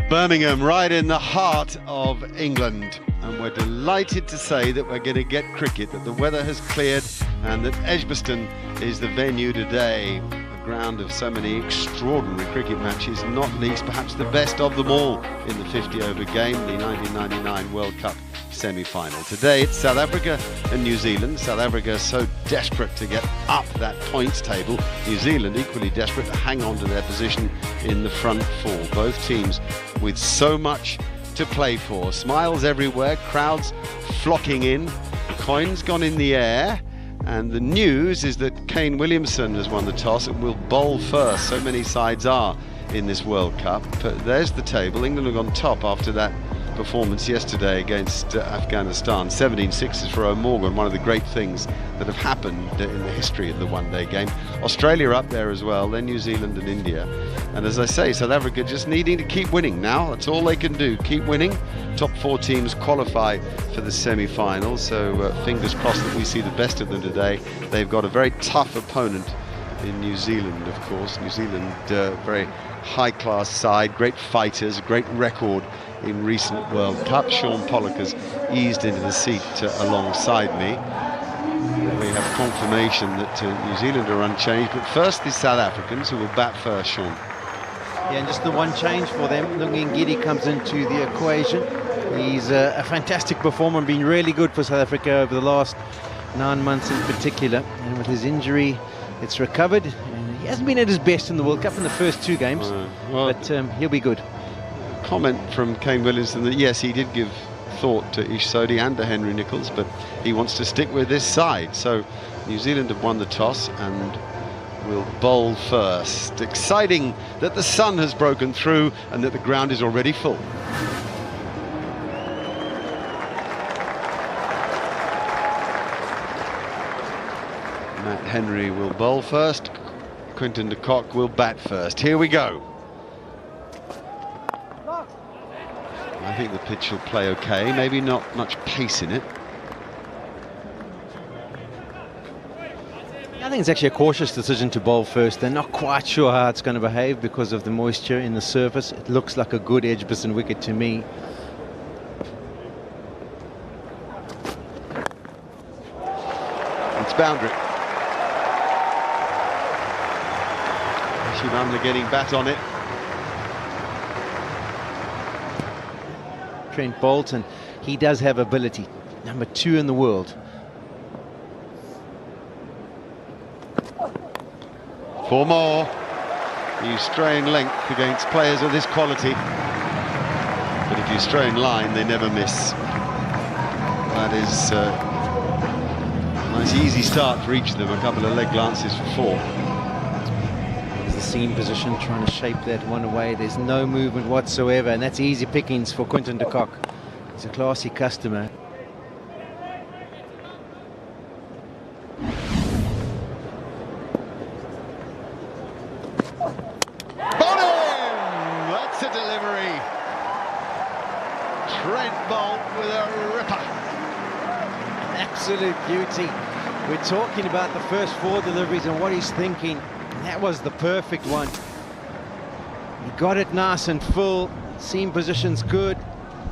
Birmingham, right in the heart of England, and we're delighted to say that we're going to get cricket, that the weather has cleared and that Edgbaston is the venue today. A ground of so many extraordinary cricket matches, not least perhaps the best of them all in the 50-over game, the 1999 World Cup semi-final. Today it's South Africa and New Zealand. South Africa so desperate to get up that points table. New Zealand equally desperate to hang on to their position in the front four. Both teams with so much to play for. Smiles everywhere, crowds flocking in, the coin's gone in the air, and the news is that Kane Williamson has won the toss and will bowl first. So many sides are in this World Cup. But there's the table. England have gone top after that performance yesterday against Afghanistan. 17 sixes for O'Morgan, one of the great things that have happened in the history of the one-day game. Australia up there as well, then New Zealand and India. And as I say, South Africa just needing to keep winning now. That's all they can do, keep winning. Top four teams qualify for the semi-final, so fingers crossed that we see the best of them today. They've got a very tough opponent in New Zealand, of course. New Zealand, very high-class side, great fighters, great record in recent World Cup. Sean Pollock has eased into the seat alongside me. We have confirmation that New Zealand are unchanged, but first the South Africans, who will bat first, Sean. Yeah, and just the one change for them. Ngidi comes into the equation. He's a fantastic performer, been really good for South Africa over the last 9 months in particular. And with his injury, it's recovered. And he hasn't been at his best in the World Cup in the first two games, but he'll be good. Comment from Kane Williamson that yes, he did give thought to Ish Sodhi and to Henry Nicholls, but he wants to stick with this side. So New Zealand have won the toss and will bowl first. Exciting that the sun has broken through and that the ground is already full. Matt Henry will bowl first. Quinton de Kock will bat first. Here we go. I think the pitch will play okay, maybe not much pace in it. I think it's actually a cautious decision to bowl first. They're not quite sure how it's going to behave because of the moisture in the surface. It looks like a good Edgbaston wicket to me. It's boundary. Shivamla getting bat on it. Trent Bolton, he does have ability. Number 2 in the world. Four more. You strain length against players of this quality, but if you strain line, they never miss. That is a nice easy start for each of them. A couple of leg glances for 4. There's the seam position, trying to shape that one away. There's no movement whatsoever, and that's easy pickings for Quinton de Kock. He's a classy customer. That's a delivery. Trent Bolt with a ripper. Absolute beauty. We're talking about the first 4 deliveries and what he's thinking. That was the perfect one. He got it nice and full. Seam position's good.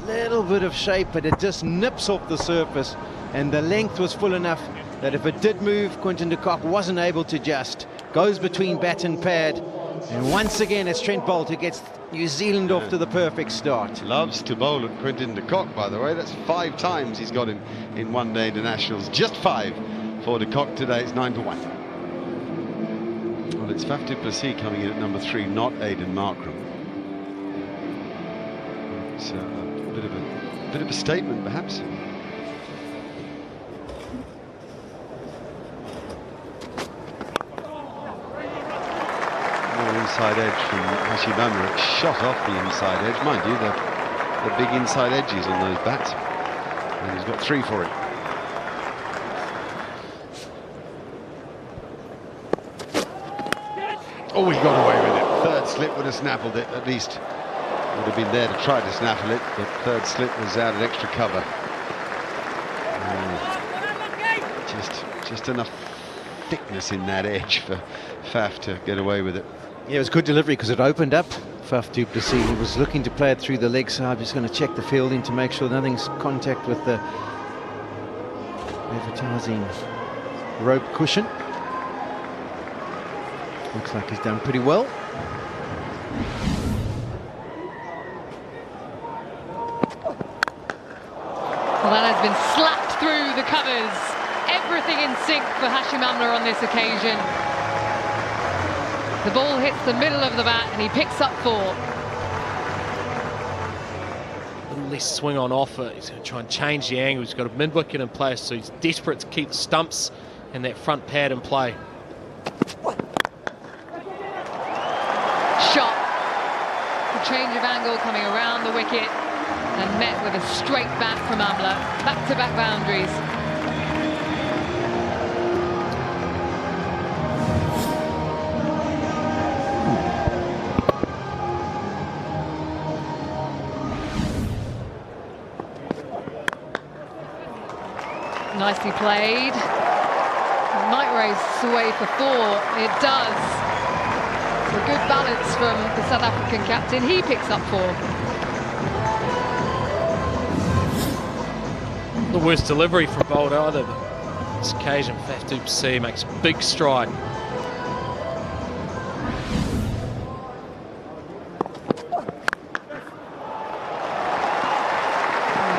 Little bit of shape, but it just nips off the surface. And the length was full enough that if it did move, Quinton de Kock wasn't able to just. Goes between bat and pad. And once again, it's Trent Bolt who gets New Zealand off to the perfect start. Loves to bowl at Quinton de Kock, by the way. That's 5 times he's got him in one-day internationals. Just 5 for de Kock today. It's 9 for 1. Well, it's Faf du Plessis coming in at number 3, not Aidan Markram. It's a bit of a statement, perhaps. Inside edge from Hashimama. It's shot off the inside edge. Mind you, the big inside edges on those bats. And he's got 3 for it. Oh, he got away with it. Third slip would have snaffled it, at least. Would have been there to try to snaffle it, but third slip was out at extra cover. Just enough thickness in that edge for Faf to get away with it. Yeah, it was good delivery because it opened up Faf du Plessis. He was looking to play it through the leg side. Just going to check the fielding to make sure nothing's contact with the advertising rope cushion. Looks like he's done pretty well. Well, that has been slapped through the covers. Everything in sync for Hashim Amla on this occasion. The ball hits the middle of the bat and he picks up 4. A little less swing on offer. He's going to try and change the angle. He's got a mid-wicket in place, so he's desperate to keep the stumps and that front pad in play. Shot. A change of angle coming around the wicket and met with a straight bat from Amla. Back-to-back boundaries. Nicely played. It might race away for 4. It does. It's a good balance from the South African captain. He picks up 4. The worst delivery from Bolt either, but on this occasion, Faf du Plessis makes a big stride.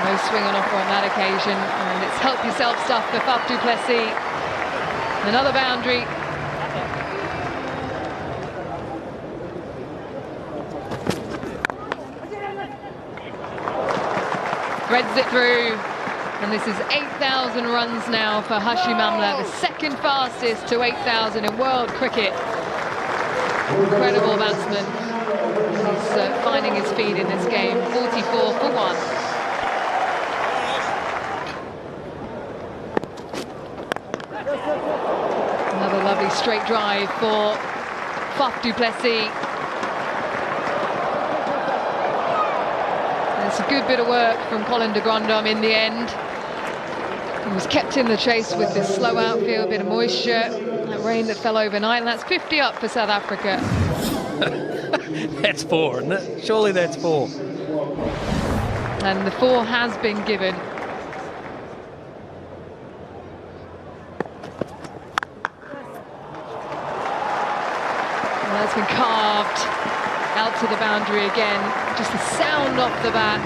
No swing on offer on that occasion, and it's help yourself stuff for Faf du Plessis. Another boundary. Threads it through, and this is 8,000 runs now for Hashim Amla, the second fastest to 8,000 in world cricket. Incredible batsman. He's finding his feet in this game. 44 for 1. Another lovely straight drive for Faf du Plessis. And it's a good bit of work from Colin de Grandhomme in the end. He was kept in the chase with this slow outfield, bit of moisture, that rain that fell overnight, and that's 50 up for South Africa. That's 4, isn't it? Surely that's 4. And the 4 has been given. That's been carved out to the boundary again. Just the sound off the bat.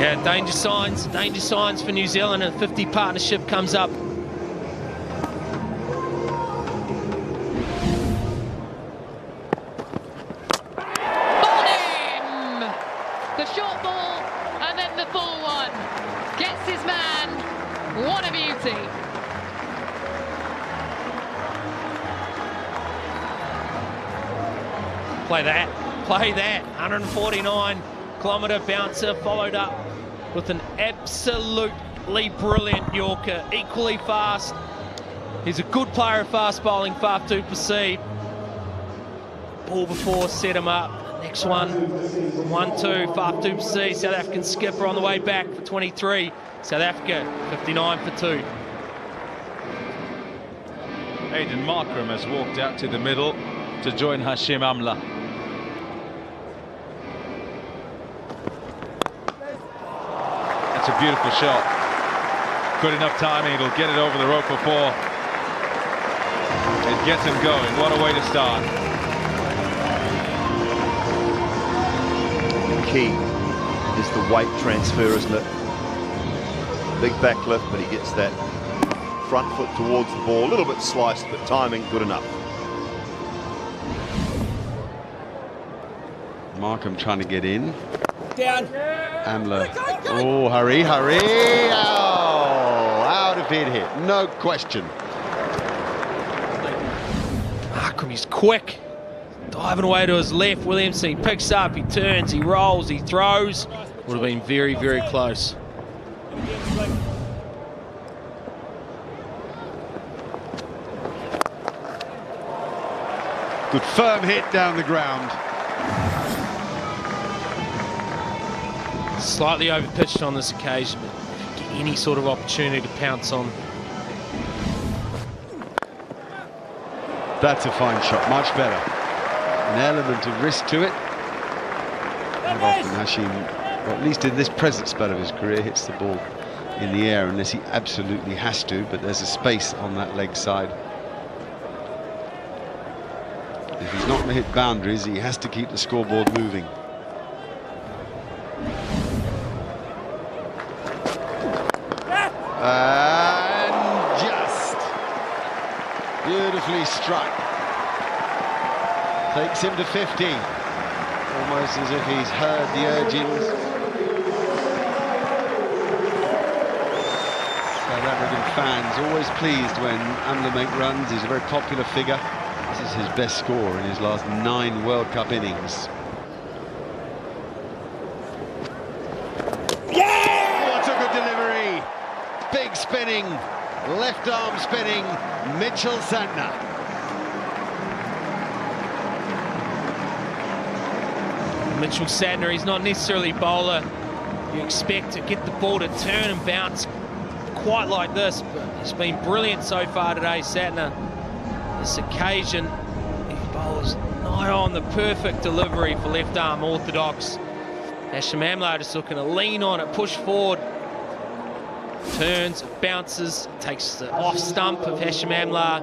Yeah, danger signs for New Zealand. A 50 partnership comes up. Bowled him! The short ball and then the full one. Gets his man. What a beauty. Play that, 149-kilometre bouncer, followed up with an absolutely brilliant Yorker, equally fast. He's a good player of fast bowling, Faf du Plessis. Ball before set him up. Next one, 1-2, Faf du Plessis, South African skipper on the way back for 23. South Africa, 59 for 2. Aiden Markram has walked out to the middle to join Hashim Amla. That's a beautiful shot. Good enough timing, it'll get it over the rope for 4. It gets him going. What a way to start. The key is the weight transfer, isn't it? Big back lift, but he gets that front foot towards the ball. A little bit sliced, but timing good enough. Markham trying to get in. Down. Amla. Oh, hurry. Oh, out of hit. No question. Markham, he's quick. Diving away to his left. Williamson, he picks up, he turns, he rolls, he throws. Would have been very, very close. Good firm hit down the ground. Slightly overpitched on this occasion, but get any sort of opportunity to pounce on. That's a fine shot, much better. An element of risk to it. And often Hashim, or at least in this present spell of his career, hits the ball in the air unless he absolutely has to, but there's a space on that leg side. If he's not going to hit boundaries, he has to keep the scoreboard moving. And just beautifully struck. Takes him to 50. Almost as if he's heard the urgings. South African fans always pleased when Amla make runs. He's a very popular figure. This is his best score in his last 9 World Cup innings. What a good delivery! Big spinning, left arm spinning, Mitchell Santner. Mitchell Santner, he's not necessarily a bowler you expect to get the ball to turn and bounce quite like this, but he's been brilliant so far today, Santner. This occasion, he bowls nigh on the perfect delivery for left arm orthodox. Hashim Amla just looking to lean on it, push forward, turns, bounces, takes the off stump of Hashim Amla.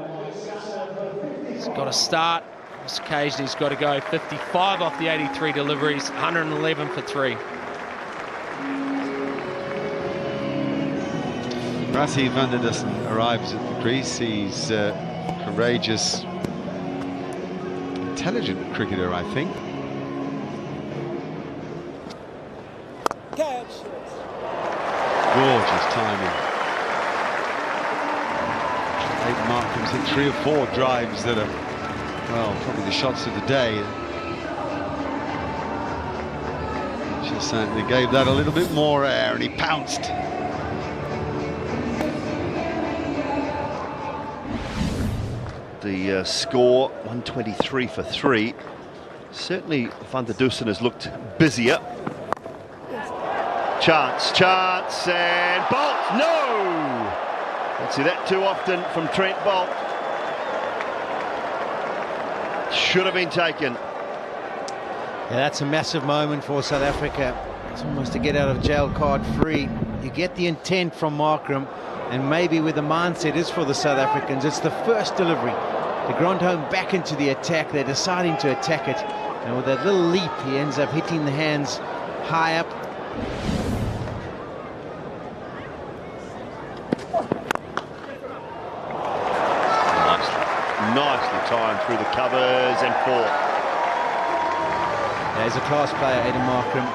He's got to start. This occasion he's got to go 55 off the 83 deliveries, 111 for 3. Rassie van der Dussen arrives at the crease. He's courageous, intelligent cricketer, I think. Catch. Gorgeous timing. Aiden Markham's hit 3 or 4 drives that are, well, probably the shots of the day. Just certainly gave that a little bit more air, and he pounced. The score, 123 for 3. Certainly Van der Dussen has looked busier. Chance, and Bolt, no! Don't see that too often from Trent Bolt. Should have been taken. Yeah, that's a massive moment for South Africa. It's almost a get out of jail card free. You get the intent from Markram, and maybe where the mindset is for the South Africans, it's the first delivery. De Grandhomme back into the attack. They're deciding to attack it, and with that little leap, he ends up hitting the hands high up. Nicely timed through the covers and 4. He's a class player, Aiden Markram.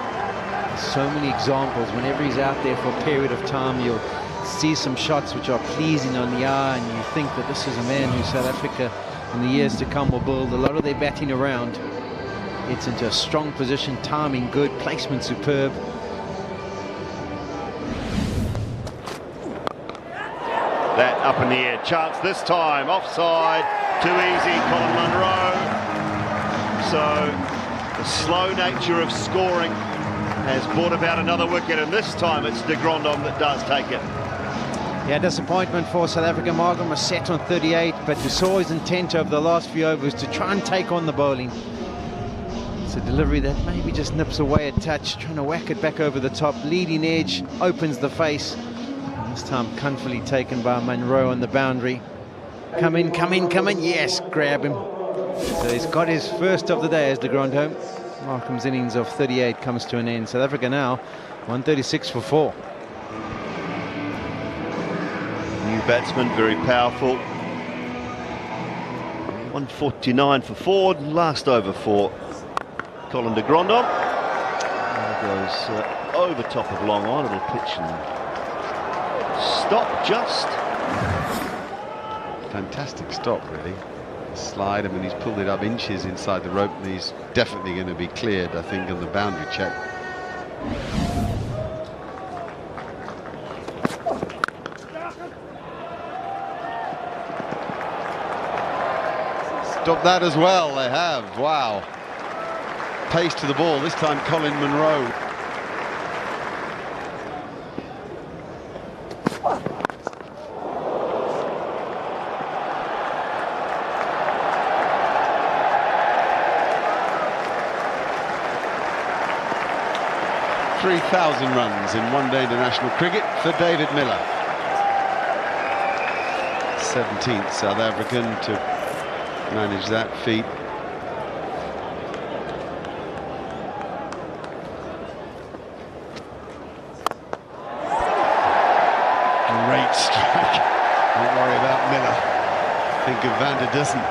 So many examples. Whenever he's out there for a period of time, you'll see some shots which are pleasing on the eye, and you think that this is a man who South Africa in the years to come will build a lot of their batting around. Gets into a strong position, timing good, placement superb. That up in the air, chance this time, offside, too easy, Colin Munro. So the slow nature of scoring has brought about another wicket, and this time it's de Grandhomme that does take it. Yeah, disappointment for South Africa. Markram was set on 38, but you saw his intent over the last few overs to try and take on the bowling. It's a delivery that maybe just nips away a touch, trying to whack it back over the top. Leading edge, opens the face. And this time comfortably taken by Munro on the boundary. Come in, come in, come in. Yes, grab him. So he's got his first of the day as de Grandhomme. Markram's innings of 38 comes to an end. South Africa now 136 for 4. New batsman, very powerful. 149 for Ford, last over for Colin de Grandhomme. Goes over top of long on, it'll pitch and stop just. Fantastic stop, really. Slide, I mean, he's pulled it up inches inside the rope, and he's definitely going to be cleared, I think, on the boundary check. Stop that as well, they have. Wow. Pace to the ball, this time Colin Munro. 3,000 runs in one-day international cricket for David Miller. 17th South African to manage that feat. Great strike. Don't worry about Miller. Think of Van der Dussen.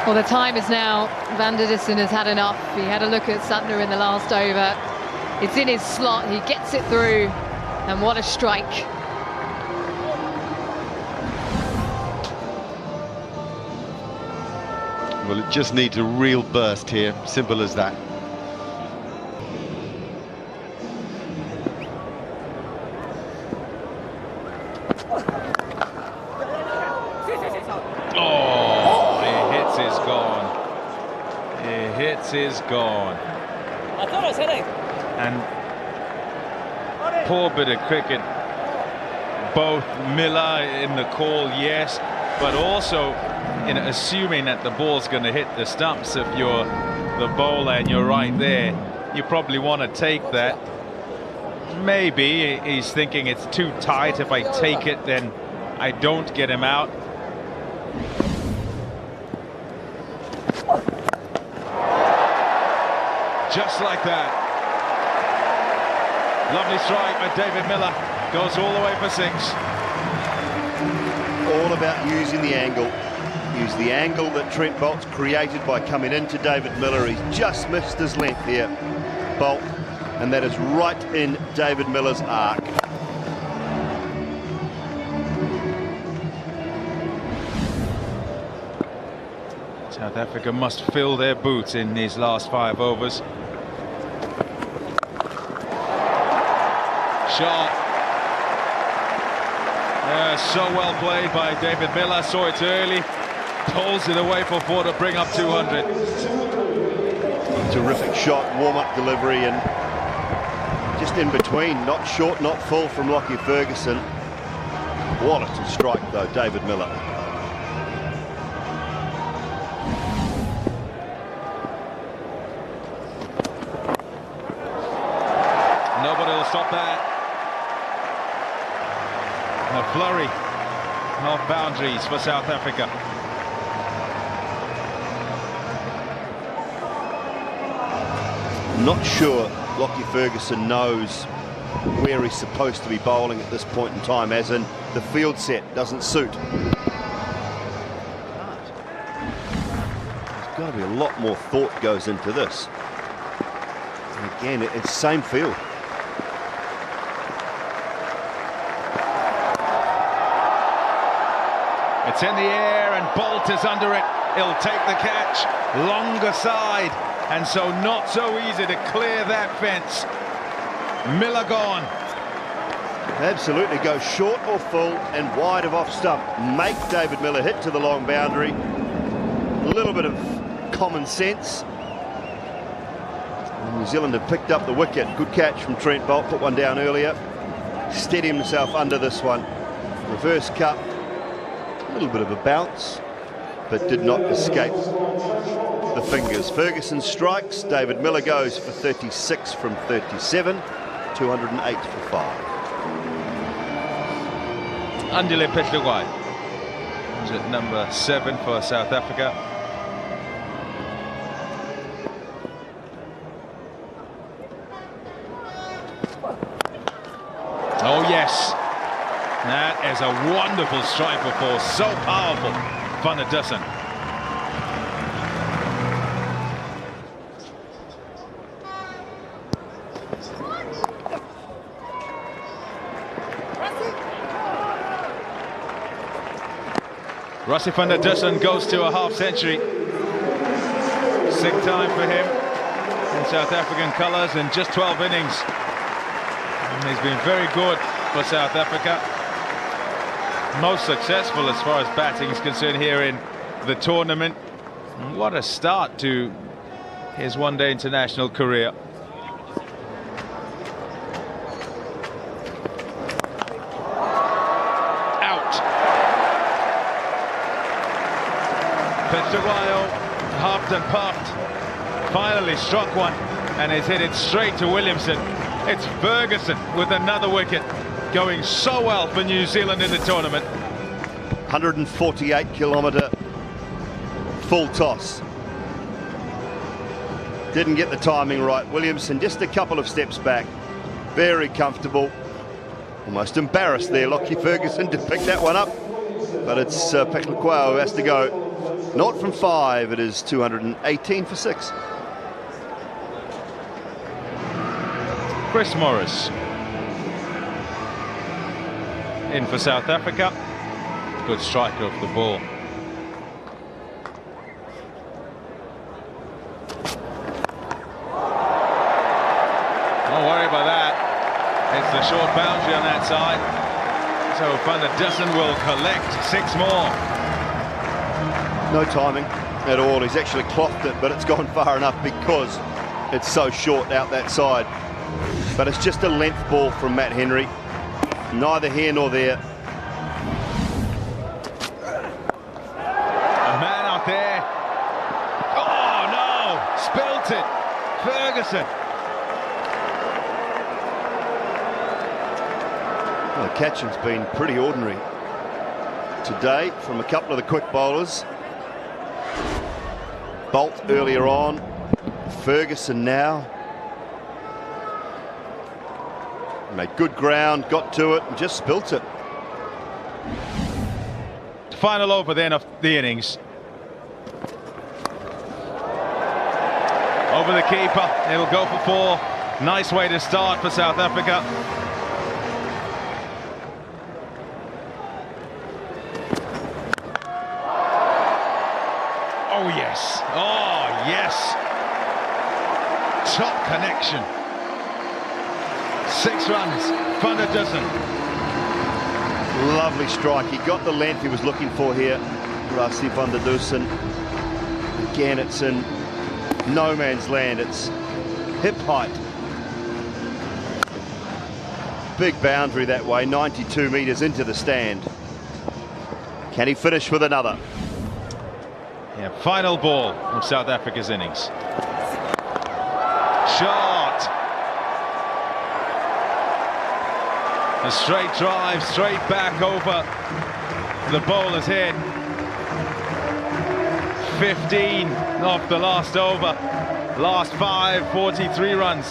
Well, the time is now. Van der Dussen has had enough. He had a look at Sutner in the last over. It's in his slot. He gets it through. And what a strike. Well, it just needs a real burst here. Simple as that. Is gone. I thought I was hitting. And poor bit of cricket. Both Miller in the call, yes, but also in assuming that the ball's going to hit the stumps. If you're the bowler and you're right there, you probably want to take that. Maybe he's thinking it's too tight. If I take it, then I don't get him out. Just like that. Lovely strike by David Miller. Goes all the way for 6. All about using the angle. Use the angle that Trent Boult's created by coming into David Miller. He's just missed his length here, Boult, and that is right in David Miller's arc. South Africa must fill their boots in these last 5 overs. Shot. So well played by David Miller. Saw it early. Pulls it away for 4 to bring up 200. Terrific shot, warm-up delivery, and just in between, not short, not full from Lockie Ferguson. Quality strike though, David Miller. Nobody will stop that. A flurry of boundaries for South Africa. Not sure Lockie Ferguson knows where he's supposed to be bowling at this point in time, as in the field set doesn't suit. There's got to be a lot more thought goes into this. And again, it's same field. It's in the air and Boult is under it. He'll take the catch. Longer side. And so not so easy to clear that fence. Miller gone. Absolutely, go short or full and wide of off stump. Make David Miller hit to the long boundary. A little bit of common sense. New Zealand have picked up the wicket. Good catch from Trent Boult, put one down earlier. Steadied himself under this one. Reverse cut. A little bit of a bounce, but did not escape the fingers. Ferguson strikes. David Miller goes for 36 from 37. 208 for 5. Andile Petlugai is at number 7 for South Africa. Oh yes, that is a wonderful strike for 4. So powerful, Van der Dussen. Rassie van der Dussen goes to a half-century. Sick time for him in South African colours in just 12 innings. And he's been very good for South Africa. Most successful as far as batting is concerned here in the tournament. And what a start to his one-day international career. Petlugai huffed and puffed, finally struck one. and he's hit it straight to Williamson. It's Ferguson with another wicket, going so well for New Zealand in the tournament. 148-kilometre full toss. Didn't get the timing right. Williamson just a couple of steps back. Very comfortable. Almost embarrassed there, Lockie Ferguson, to pick that one up. But it's Peklequao who has to go. Not from 5, it is 218 for 6. Chris Morris in for South Africa. Good striker of the ball. Don't worry about that. It's the short boundary on that side. So Van der Dussen will collect 6 more. No timing at all. He's actually clothed it, but it's gone far enough because it's so short out that side. But it's just a length ball from Matt Henry. Neither here nor there. A man out there. Oh no! Spilt it. Ferguson. Well, the catching's been pretty ordinary today from a couple of the quick bowlers. Bolt earlier on. Ferguson now. Made good ground, got to it, and just spilt it. Final over then of the innings. Over the keeper, it'll go for 4. Nice way to start for South Africa. Oh yes, oh yes. Top connection. 6 runs, Van der Dussen. Lovely strike. He got the length he was looking for here. RSA Van der Dussen. Again, it's in no man's land. It's hip height. Big boundary that way, 92 metres into the stand. Can he finish with another? Yeah, final ball of South Africa's innings. Shot. A straight drive, straight back over the bowler's head. 15 off the last over. Last 5, 43 runs.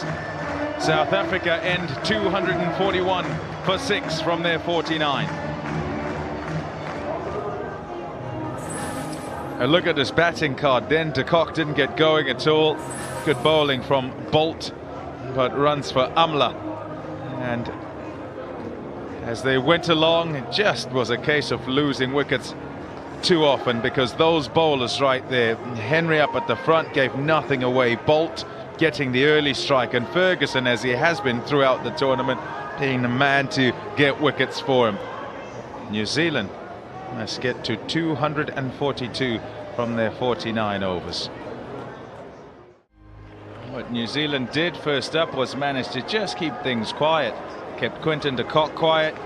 South Africa end 241 for 6 from their 49. A look at his batting card then. De Kock didn't get going at all. Good bowling from Bolt, but runs for Amla. And as they went along, it just was a case of losing wickets too often, because those bowlers right there, Henry up at the front, gave nothing away. Bolt getting the early strike, and Ferguson, as he has been throughout the tournament, being the man to get wickets for him. New Zealand must get to 242 from their 49 overs. What New Zealand did first up was manage to just keep things quiet. Kept Quinton de Kock quiet,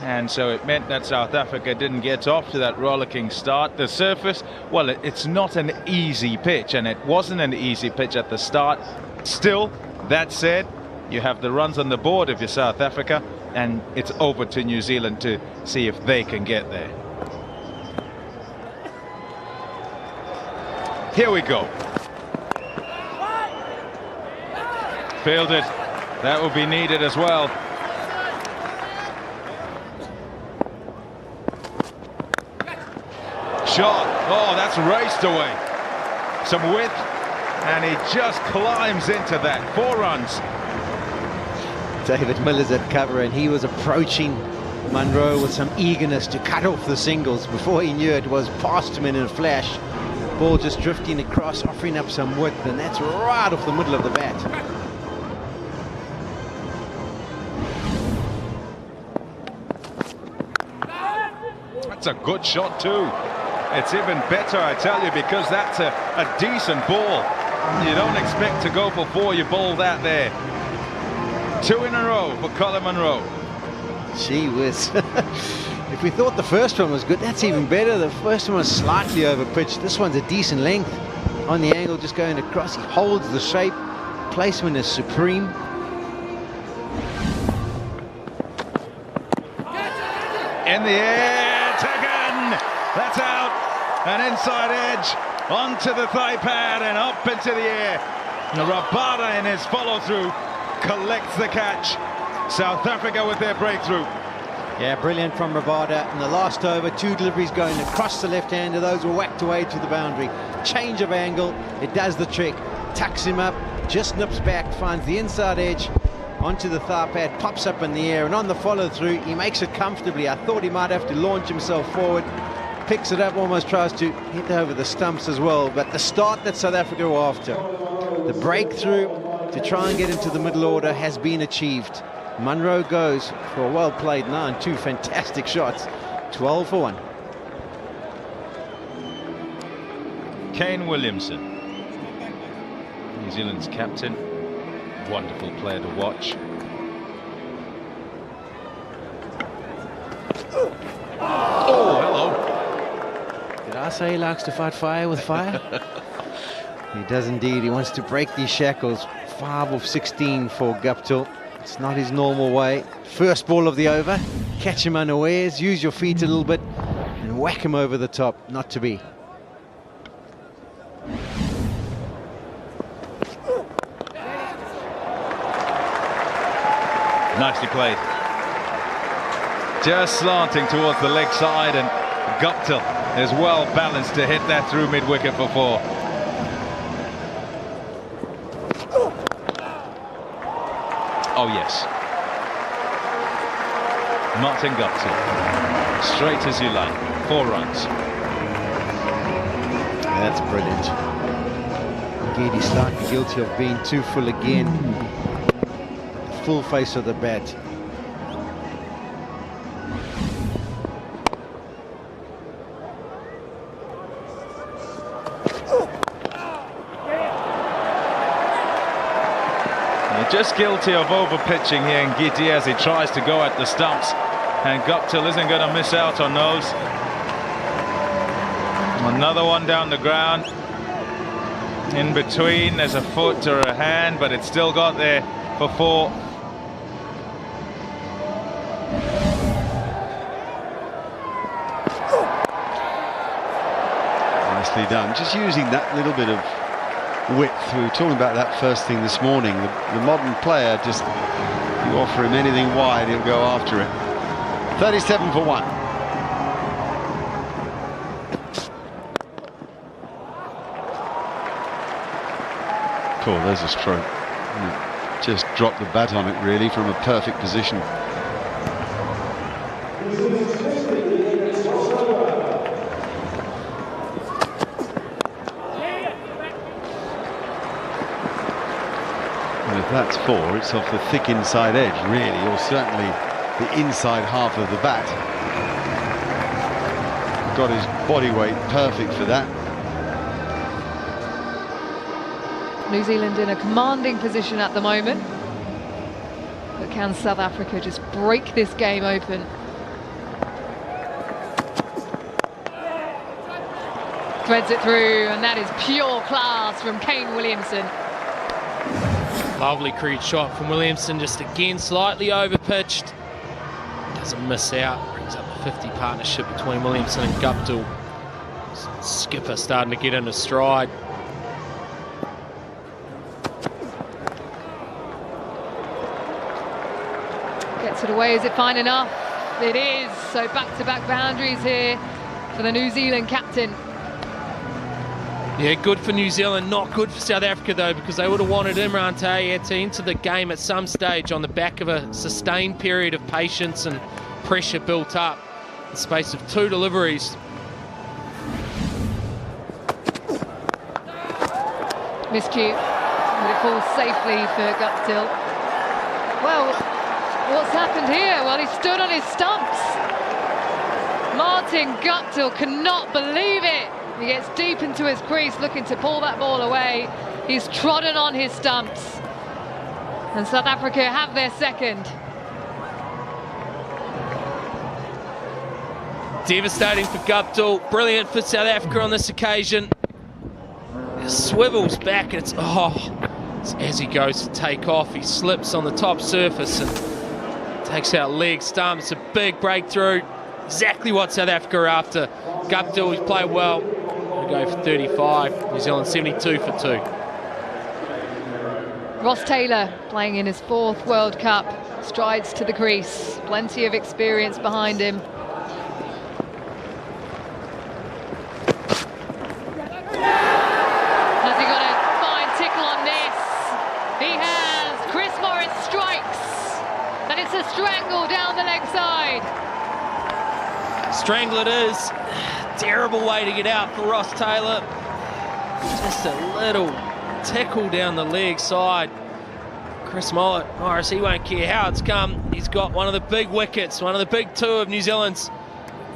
and so it meant that South Africa didn't get off to that rollicking start. The surface, well, it's not an easy pitch, and it wasn't an easy pitch at the start. Still, that said, you have the runs on the board if you're South Africa, and it's over to New Zealand to see if they can get there. Here we go. Fielded. That will be needed as well. Shot. Oh, that's raced away. Some width, and he just climbs into that. 4 runs. David Miller's at cover, and he was approaching Munro with some eagerness to cut off the singles. Before he knew it, was past him in a flash. Ball just drifting across, offering up some width, and that's right off the middle of the bat. That's a good shot too. It's even better, I tell you, because that's a decent ball. You don't expect to go for 4, you bowl that there. 2 in a row for Colin Munro. Gee whiz. If we thought the first one was good, that's even better. The first one was slightly over pitched. This one's a decent length on the angle, just going across. He holds the shape, placement is supreme. In the air, taken! That's out! An inside edge onto the thigh pad and up into the air. Rabada in his follow-through collects the catch. South Africa with their breakthrough. Yeah, brilliant from Rabada. In the last over, 2 deliveries going across the left-hander. Those were whacked away to the boundary. Change of angle, it does the trick. Tucks him up, just nips back, finds the inside edge onto the thigh pad, pops up in the air, and on the follow-through, he makes it comfortably. I thought he might have to launch himself forward. Picks it up, almost tries to hit over the stumps as well. But the start that South Africa were after, the breakthrough to try and get into the middle order, has been achieved. Munro goes for a well-played 9, 2 fantastic shots, 12 for 1. Kane Williamson, New Zealand's captain, wonderful player to watch. Oh, hello. Did I say he likes to fight fire with fire? He does indeed. He wants to break these shackles. 5 of 16 for Guptill. It's not his normal way. First ball of the over. Catch him unawares, use your feet a little bit, and whack him over the top. Not to be. Nicely played. Just slanting towards the leg side, and Guptill is well balanced to hit that through mid-wicket for 4. Oh yes. Martin Guptill. Straight as you like. 4 runs. That's brilliant. Indeed, he's slightly guilty of being too full again. Full face of the bat. Just guilty of over-pitching here in Ngidi as he tries to go at the stumps, and Guptill isn't going to miss out on those. Another one down the ground. In between, there's a foot or a hand, but it's still got there for 4. Nicely done. Just using that little bit of width. We were talking about that first thing this morning. The modern player, just you offer him anything wide, he'll go after it. 37 for 1. Cool, there's a stroke. Just dropped the bat on it really from a perfect position. If that's 4, it's off the thick inside edge, really, or certainly the inside half of the bat. Got his body weight perfect for that. New Zealand in a commanding position at the moment. But can South Africa just break this game open? Threads it through, and that is pure class from Kane Williamson. Lovely crude shot from Williamson, just again slightly over-pitched. Doesn't miss out, brings up the 50 partnership between Williamson and Guptill. Skipper starting to get into stride. Gets it away, is it fine enough? It is, so back-to-back boundaries here for the New Zealand captain. Yeah, good for New Zealand, not good for South Africa though, because they would have wanted Imran Tahir to enter the game at some stage on the back of a sustained period of patience and pressure built up in the space of 2 deliveries. Miscue, but it falls safely for Guptill. Well, what's happened here? Well, he stood on his stumps. Martin Guptill cannot believe it. He gets deep into his crease looking to pull that ball away. He's trodden on his stumps. And South Africa have their second. Devastating for Guptill, brilliant for South Africa on this occasion. It swivels back, and it's As he goes to take off, he slips on the top surface and takes out leg stump. It's a big breakthrough. Exactly what South Africa are after. Guptill, he's played well. We'll go for 35. New Zealand 72 for 2. Ross Taylor playing in his 4th World Cup. Strides to the crease. Plenty of experience behind him. Has he got a fine tickle on this? He has. Chris Morris strikes. And it's a strangle down the leg side. Strangle it is. Terrible way to get out for Ross Taylor. Just a little tickle down the leg side. Chris Morris, he won't care how it's come. He's got one of the big wickets, one of the big 2 of New Zealand's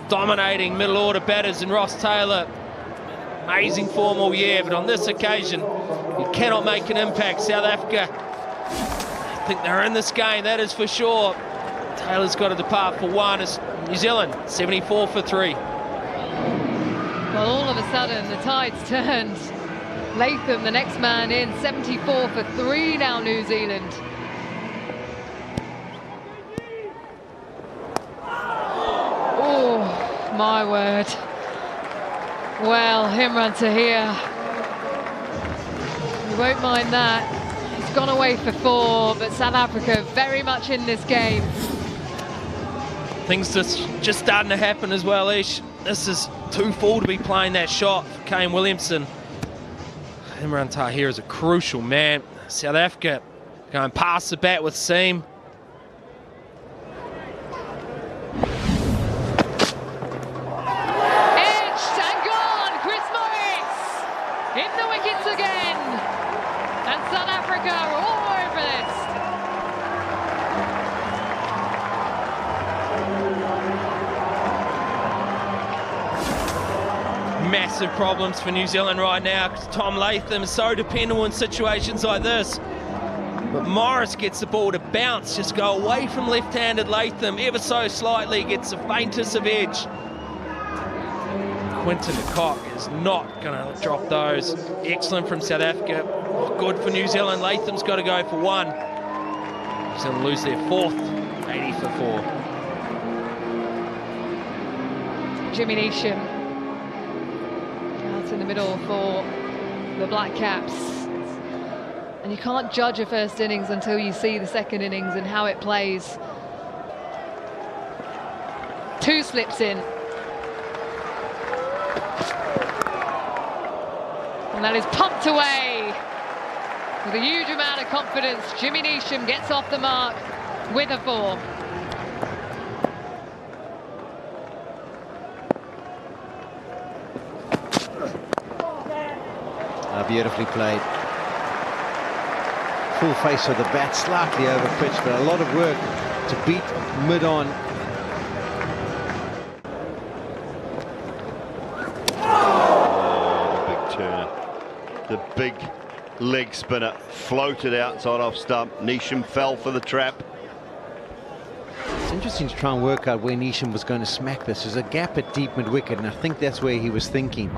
dominating middle order batters in Ross Taylor. Amazing form all year, but on this occasion, he cannot make an impact. South Africa, I think they're in this game, that is for sure. Taylor's got to depart for 1 as New Zealand 74 for 3. Well, all of a sudden, the tide's turned. Latham, the next man in, 74 for 3 now, New Zealand. Oh, my word. Well, Imran Tahir, you won't mind that. He's gone away for 4, but South Africa very much in this game. Things just starting to happen as well, Ish. This is too full to be playing that shot for Kane Williamson. Imran Tahir is a crucial man. South Africa going past the bat with seam. Edged and gone, Chris Morris in the wickets again. And South Africa are all over this. Massive problems for New Zealand right now because Tom Latham is so dependable in situations like this. But Morris gets the ball to bounce, just go away from left-handed Latham ever so slightly, gets the faintest of edge. Quinton de Kock is not going to drop those. Excellent from South Africa. Good for New Zealand. Latham's got to go for 1. New Zealand lose their 4th, 80 for 4. Jimmy Neesham in the middle for the Black Caps, and you can't judge a first innings until you see the second innings and how it plays. 2 slips in, and that is pumped away with a huge amount of confidence. Jimmy Neesham gets off the mark with a 4. Beautifully played. Full face of the bat, slightly over pitch, but a lot of work to beat mid-on. Oh, the big turner. The big leg spinner floated outside off stump. Neesham fell for the trap. It's interesting to try and work out where Neesham was going to smack this. There's a gap at deep mid-wicket, and I think that's where he was thinking.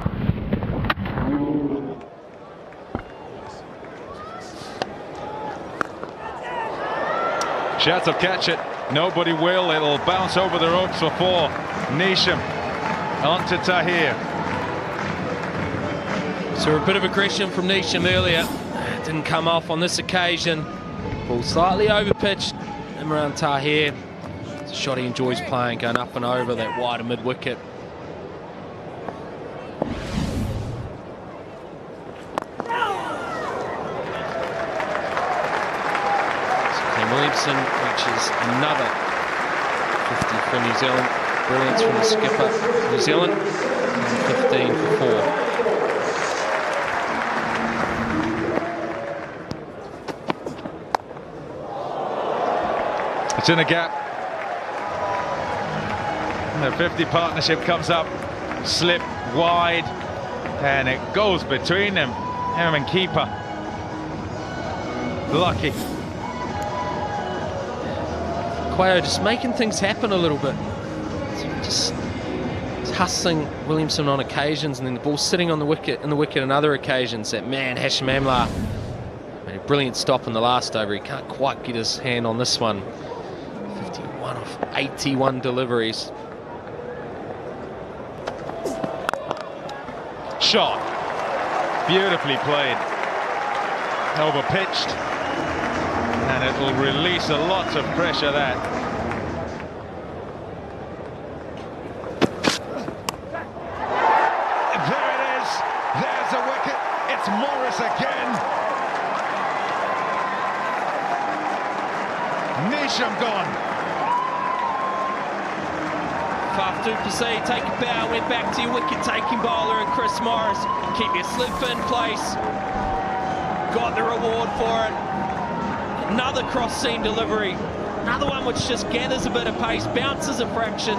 Shouts will catch it. Nobody will. It'll bounce over the ropes for 4. Neesham on to Tahir. So a bit of aggression from Neesham earlier. Didn't come off on this occasion. Ball slightly over-pitched. Imran Tahir. It's a shot he enjoys playing, going up and over that wider mid-wicket. Williamson reaches another 50 for New Zealand. Brilliance from the skipper. New Zealand 15 for 4. It's in a gap. The 50 partnership comes up, slip wide, and it goes between them. Him and keeper. Lucky. Quayo just making things happen a little bit. Just hustling Williamson on occasions, and then the ball sitting on the wicket, in the wicket on other occasions. That man, Hashim Amla, Made a brilliant stop in the last over. He can't quite get his hand on this one. 51 off 81 deliveries. Shot. Beautifully played. Overpitched. And it will release a lot of pressure, that. There it is. There's a wicket. It's Morris again. Nisham gone. Faf du Plessis, take a bow, went back to your wicket-taking bowler and Chris Morris. Keep your slip in place. Got the reward for it. Another cross-seam delivery. Another one which just gathers a bit of pace, bounces a fraction.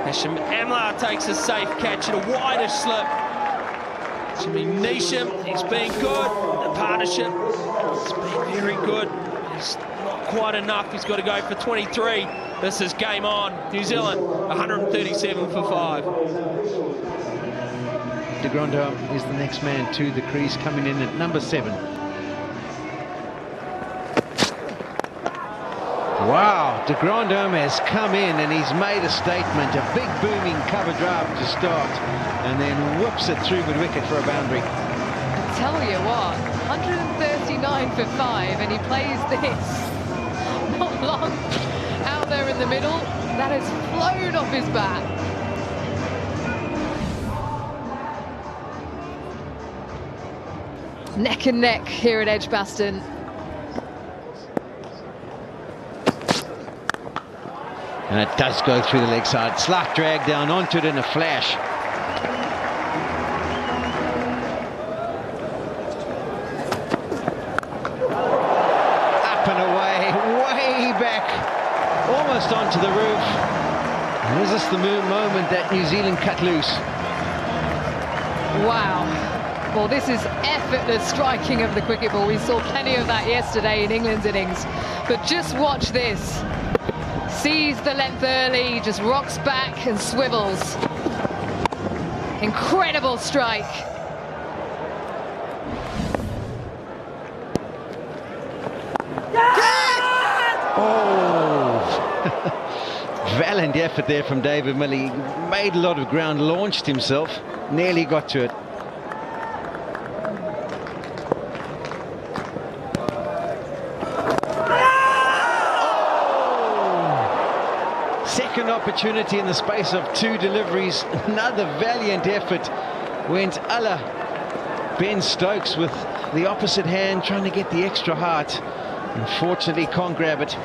Hashim Amla takes a safe catch at a wider slip. Jimmy Nisham, he's been good. The partnership has been very good. It's not quite enough. He's got to go for 23. This is game on. New Zealand, 137 for 5. De Grandhomme is the next man to the crease, coming in at number 7. Wow, De Grandhomme has come in and he's made a statement. A big booming cover drive to start, and then whips it through mid-wicket for a boundary. I tell you what, 139 for 5, and he plays this not long out there in the middle. That has flown off his bat. Neck and neck here at Edgbaston. And it does go through the leg side. Slight drag down onto it in a flash. Up and away, way back, almost onto the roof. And is this the moment that New Zealand cut loose? Wow. Well, this is effortless striking of the cricket ball. We saw plenty of that yesterday in England's innings. But just watch this. Sees the length early, just rocks back and swivels. Incredible strike. Oh! Valiant effort there from David Milley. Made a lot of ground, launched himself, nearly got to it. Second opportunity in the space of 2 deliveries. Another valiant effort went Allah. Ben Stokes with the opposite hand, trying to get the extra heart. Unfortunately, can't grab it.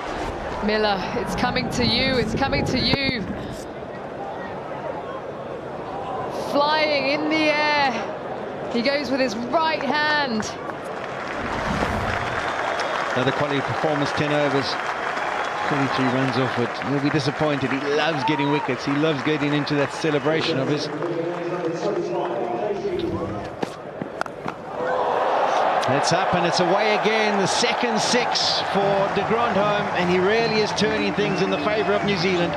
Miller, it's coming to you, it's coming to you. Flying in the air. He goes with his right hand. Another quality performance, 10 overs. 23 runs off it. He'll be disappointed. He loves getting wickets. He loves getting into that celebration of his. It's up and it's away again. The second 6 for De Grandhomme, and he really is turning things in the favour of New Zealand.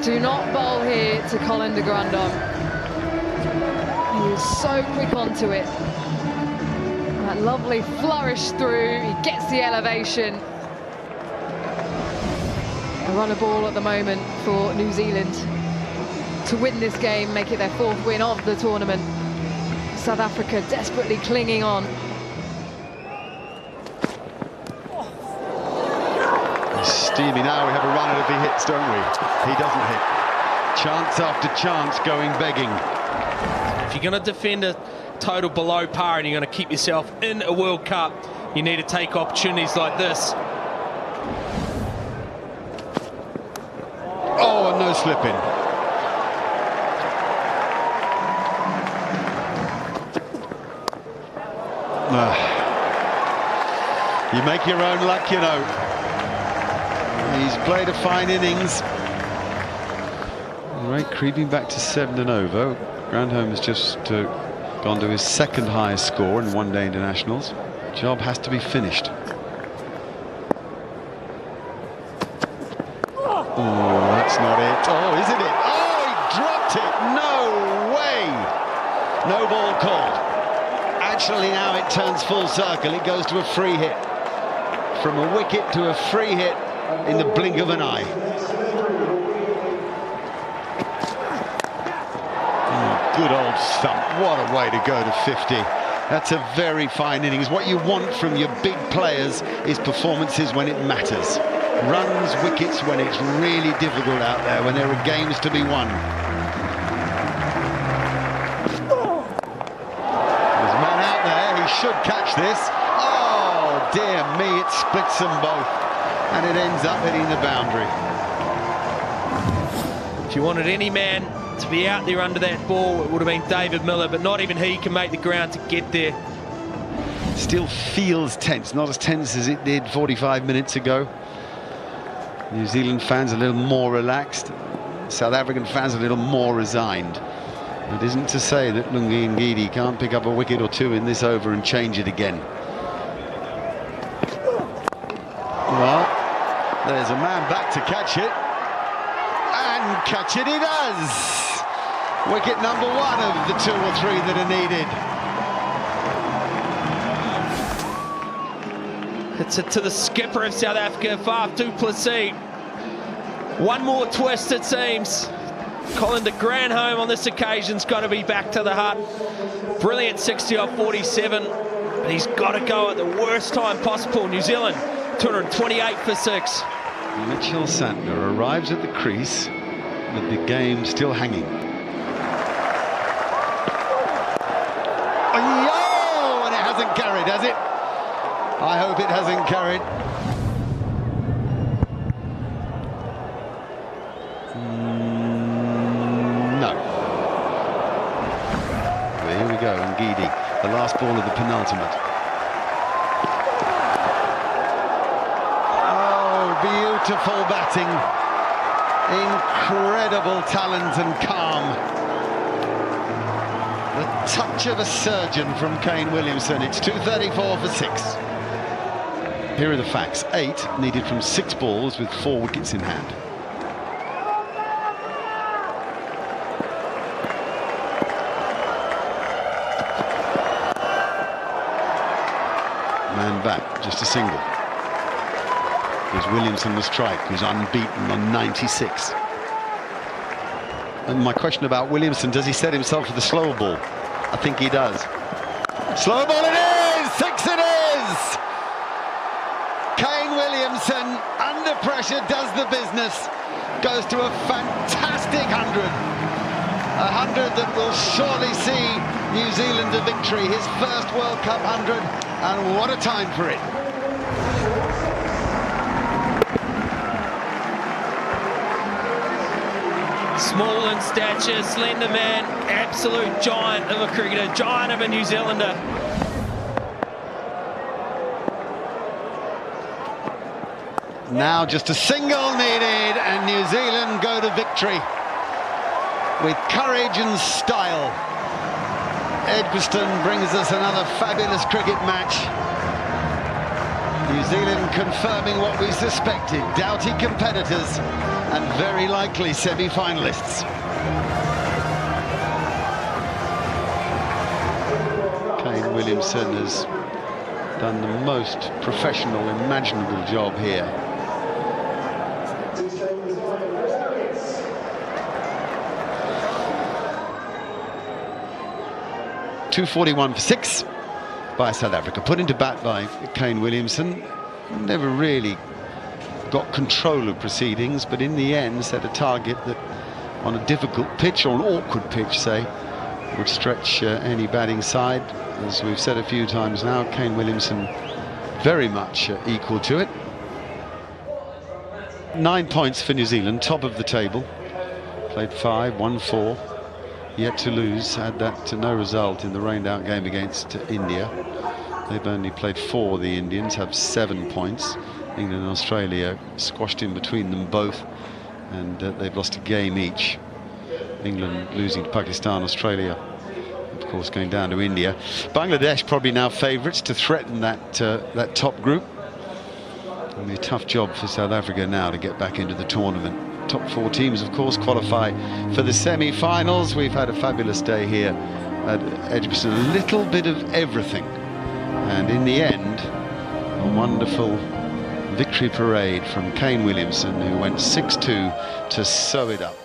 Do not bowl here to Colin de Grandhomme. He was so quick onto it. That lovely flourish through, he gets the elevation. A run of ball at the moment for New Zealand to win this game, make it their 4th win of the tournament. South Africa desperately clinging on. He's steamy now. We have a runner if he hits, don't we? He doesn't hit. Chance after chance going begging. If you're going to defend a total below par and you're going to keep yourself in a World Cup, you need to take opportunities like this. Oh, and no slipping. You make your own luck, you know. He's played a fine innings. All right, creeping back to 7 and over. Grandhomme has just gone to his 2nd highest score in one-day internationals. Job has to be finished. Oh, that's not it. Oh, isn't it? Oh, he dropped it. No way. No ball called. Actually, now it turns full circle. It goes to a free hit. From a wicket to a free hit in the blink of an eye. Oh, good old stump. What a way to go to 50. That's a very fine innings. What you want from your big players is performances when it matters. Runs, wickets when it's really difficult out there, when there are games to be won. There's a man out there, he should catch this. Oh, dear me, it splits them both. And it ends up hitting the boundary. If you wanted any man to be out there under that ball, it would have been David Miller, but not even he can make the ground to get there. Still feels tense, not as tense as it did 45 minutes ago. New Zealand fans a little more relaxed, South African fans a little more resigned. It isn't to say that Lungi Ngidi can't pick up a wicket or two in this over and change it again. Well, there's a man back to catch it, and catch it he does. Wicket number one of the 2 or 3 that are needed. It's it to the skipper of South Africa, Faf du Plessis. One more twist, it seems. Colin de Granholm on this occasion's got to be back to the hut. Brilliant 60 off 47, but he's got to go at the worst time possible. New Zealand, 228 for 6. Mitchell Santner arrives at the crease with the game still hanging. Oh, and it hasn't carried, has it? I hope it hasn't carried. No. Well, here we go, Ngidi, the last ball of the penultimate. Oh, beautiful batting. Incredible talent and calm. The touch of a surgeon from Kane Williamson. It's 234 for 6. Here are the facts. 8 needed from 6 balls with 4 wickets in hand. Man back, just a single. Here's Williamson the strike, who's unbeaten on 96. And my question about Williamson, does he set himself for the slower ball? I think he does. Slow ball it is! 6 it is! Kane Williamson, under pressure, does the business. Goes to a fantastic 100. A 100 that will surely see New Zealand a victory. His first World Cup 100, and what a time for it. Small in stature, slender man, absolute giant of a cricketer, giant of a New Zealander. Now just a single needed, and New Zealand go to victory with courage and style. Edgbaston brings us another fabulous cricket match. New Zealand confirming what we suspected, doughty competitors and very likely semi-finalists. Kane Williamson has done the most professional imaginable job here. .241 for 6 by South Africa, put into bat by Kane Williamson. Never really got control of proceedings, but in the end set a target that on a difficult pitch, or an awkward pitch say, would stretch any batting side. As we've said a few times now, Kane Williamson very much equal to it. 9 points for New Zealand, top of the table. Played 5, won 4, yet to lose. Had that to no result in the rained-out game against India. They've only played 4, the Indians, have 7 points. England and Australia squashed in between them both, and they've lost a game each. England losing to Pakistan, Australia, of course, going down to India. Bangladesh probably now favourites to threaten that top group. It'll be a tough job for South Africa now to get back into the tournament. Top 4 teams, of course, qualify for the semi-finals. We've had a fabulous day here at Edgbaston, a little bit of everything. And in the end, a wonderful victory parade from Kane Williamson, who went 6-2 to sew it up.